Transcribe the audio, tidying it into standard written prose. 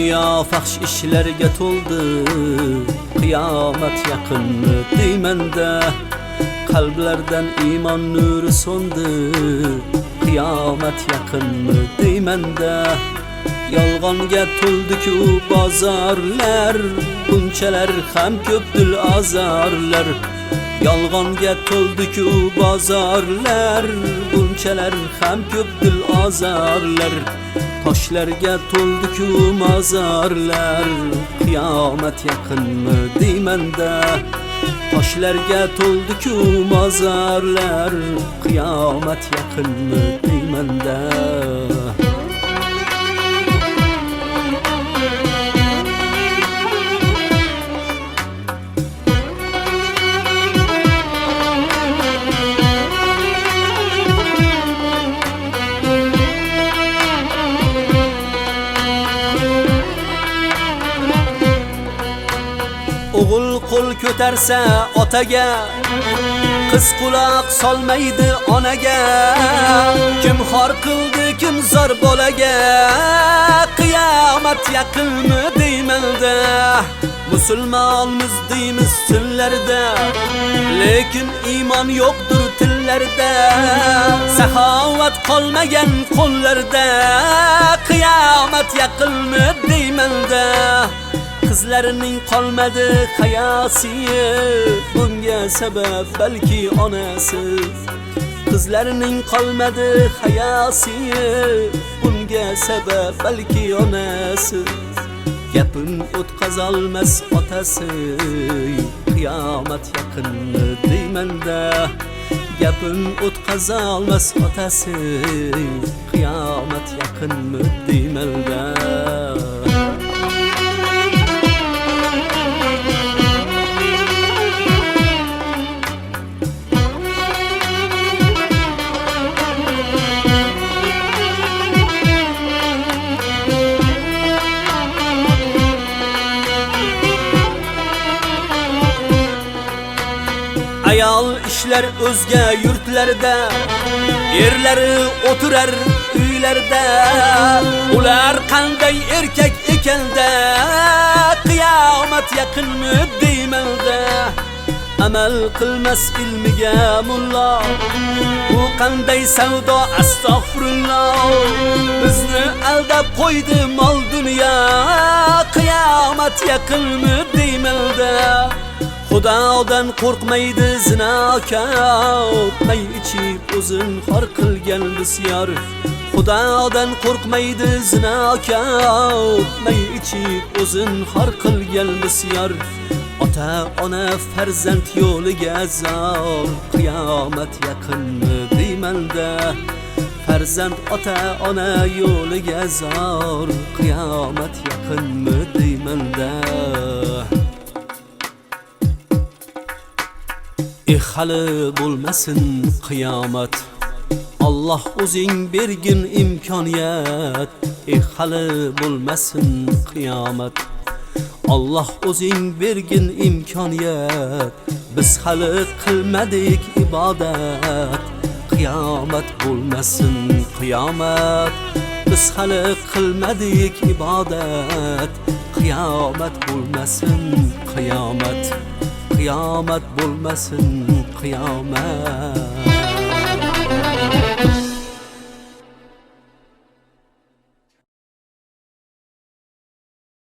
Dünya fahş işlerge to'ldi, qiyomat yaqinmi deymanda. Qalblardan iymon nuri so'ndi, qiyomat yaqinmi deymanda. Yolg'onga to'ldi-ku bozorlar, bunchalar ham ko'pdil azorlar. Yolg'onga to'ldi-ku bozorlar, bunchalar ham ko'pdil azorlar. Toshlarga to'ldi-ku mozorlar, qiyomat yaqinmi deymanda. Toshlarga to'ldi-ku mozorlar, qiyomat yaqinmi deymanda. O'g'il qo'l ko'tarsa otaga, qiz quloq solmaydi onaga. Kim xor qildi, kim zor bolaga, qiyomat yaqinmi deymanda. Musulmonmiz deymiz tillarda, lekin iymon yo'qdir tillarda. Saxovat qolmagan qo'llarda, qiyomat yaqinmi deymanda. Qizlarining qolmadi hayosi, bunga sabab balki onasi. Qizlarining qolmadi hayosi, bunga sabab balki onasi. Gapin o'tkazolmas otasi, qiyomat yaqinmi deymanda. Gapin o'tkazolmas otasi, qiyomat yaqinmi deymanda. Ayol ishlar o'zga yurtlarda, erlari o'tirar uylarda. Ular qanday erkak ekanda, qiyomat yaqinmi deymanda. Amal qilmas ilmiga mulla, bu qanday savdo astag'firullah. Bizni aldab qo'ydi mol dunyo, qiyomat yaqinmi deymanda. Xudodan qo'rqmaydi zinokor, may ichib o'zin xor qilgan bisyor. Xudodan qo'rqmaydi zinokor, may ichib o'zin xor qilgan bisyor. Ota ona farzand yo'liga zor, qiyomat yaqinmi deymanda. Farzand ota ona yo'liga zor, qiyomat yaqinmi deymanda. Hali bo'lmasin qiyomat, Alloh o'zing bergin imkoniyat. Hali bo'lmasin qiyomat, Alloh o'zing bergin imkoniyat. Biz hali qilmadik ibodat, qiyomat bo'lmasin qiyomat. Biz hali qilmadik ibodat, qiyomat bo'lmasin qiyomat. Qiyomat bo'lmasin qiyomat.